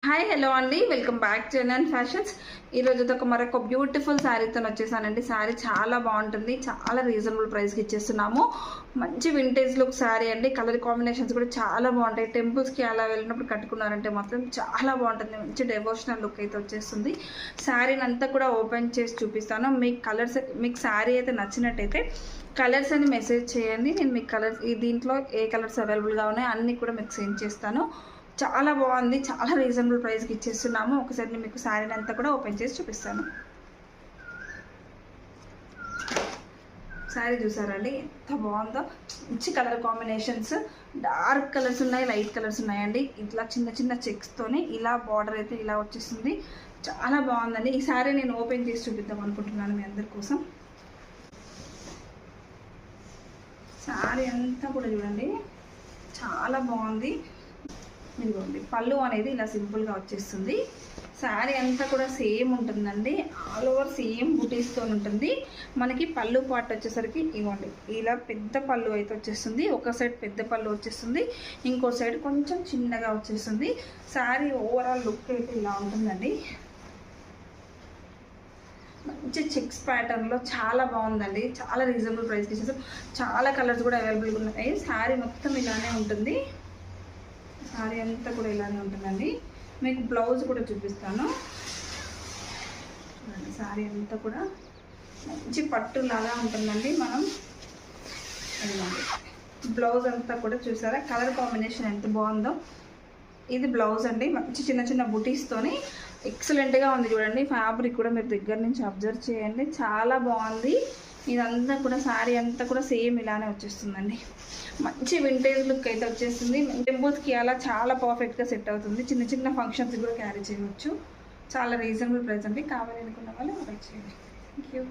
Hi hello అండి, welcome back to NN fashions. ఈరోజు ఒక మరొక బ్యూటిఫుల్ శారీతో వచ్చేసానండి. శారీ చాలా బాగుంటుంది, చాలా రీజనబుల్ ప్రైస్కి ఇచ్చేస్తున్నాము. మంచి వింటేజ్ లుక్ శారీ అండి. కలర్ కాంబినేషన్స్ కూడా చాలా బాగుంటాయి. టెంపుల్స్కి అలా వెళ్ళినప్పుడు కట్టుకున్నారంటే మాత్రం చాలా బాగుంటుంది. మంచి డెవోషనల్ లుక్ అయితే వచ్చేస్తుంది. శారీని అంతా కూడా ఓపెన్ చేసి చూపిస్తాను. మీకు శారీ అయితే నచ్చినట్టయితే కలర్స్ అని మెసేజ్ చేయండి. నేను మీకు కలర్స్ దీంట్లో ఏ కలర్స్ అవైలబుల్గా ఉన్నాయో అన్నీ కూడా మీకు సెండ్ చేస్తాను. చాలా బాగుంది, చాలా రీజనబుల్ ప్రైస్కి ఇచ్చేస్తున్నాము. ఒకసారి నేను మీకు శారీని అంతా కూడా ఓపెన్ చేసి చూపిస్తాను. శారీ చూసారండి ఎంత బాగుందో. మంచి కలర్ కాంబినేషన్స్, డార్క్ కలర్స్ ఉన్నాయి, లైట్ కలర్స్ ఉన్నాయండి. ఇట్లా చిన్న చిన్న చెక్స్తోని ఇలా బార్డర్ అయితే ఇలా వచ్చేస్తుంది. చాలా బాగుందండి. ఈ శారీ నేను ఓపెన్ చేసి చూపిద్దాం అనుకుంటున్నాను మీ అందరి కోసం. శారీ అంతా కూడా చూడండి చాలా బాగుంది. ఇదిగోండి పళ్ళు అనేది ఇలా సింపుల్గా వచ్చేస్తుంది. శారీ అంతా కూడా సేమ్ ఉంటుందండి. ఆల్ ఓవర్ సేమ్ బుటీస్తో ఉంటుంది. మనకి పళ్ళు పార్ట్ వచ్చేసరికి ఇవ్వండి ఇలా పెద్ద పళ్ళు అయితే వచ్చేస్తుంది. ఒక సైడ్ పెద్ద పళ్ళు వచ్చేస్తుంది, ఇంకో సైడ్ కొంచెం చిన్నగా వచ్చేస్తుంది. శారీ ఓవరాల్ లుక్ అయితే ఇలా ఉంటుందండి. మంచి చెక్స్ ప్యాటర్న్లో చాలా బాగుందండి. చాలా రీజనబుల్ ప్రైస్కి ఇచ్చేసారు. చాలా కలర్స్ కూడా అవైలబుల్గా ఉన్నాయి. శారీ మొత్తం ఇలానే ఉంటుంది. శారీ అంతా కూడా ఇలానే ఉంటుందండి. మీకు బ్లౌజ్ కూడా చూపిస్తాను చూడండి. శారీ అంతా కూడా మంచి పట్టు లాగా ఉంటుందండి. మనం బ్లౌజ్ అంతా కూడా చూసారా, కలర్ కాంబినేషన్ ఎంత బాగుందో. ఇది బ్లౌజ్ అండి. మంచి చిన్న చిన్న బుటీస్తోని ఎక్సలెంట్గా ఉంది చూడండి. ఫ్యాబ్రిక్ కూడా మీరు దగ్గర నుంచి అబ్జర్వ్ చేయండి, చాలా బాగుంది. ఇదంతా కూడా శారీ అంతా కూడా సేమ్ ఇలానే వచ్చేస్తుందండి. మంచి వింటేజ్ లుక్ అయితే వచ్చేస్తుంది. టెంపుల్స్కి అలా చాలా పర్ఫెక్ట్గా సెట్ అవుతుంది. చిన్న చిన్న ఫంక్షన్స్ కూడా క్యారీ చేయవచ్చు. చాలా రీజనబుల్ ప్రైస్ అండి. కావాలి అనుకున్న వాళ్ళు ఆర్డర్ చేయండి. Thank you.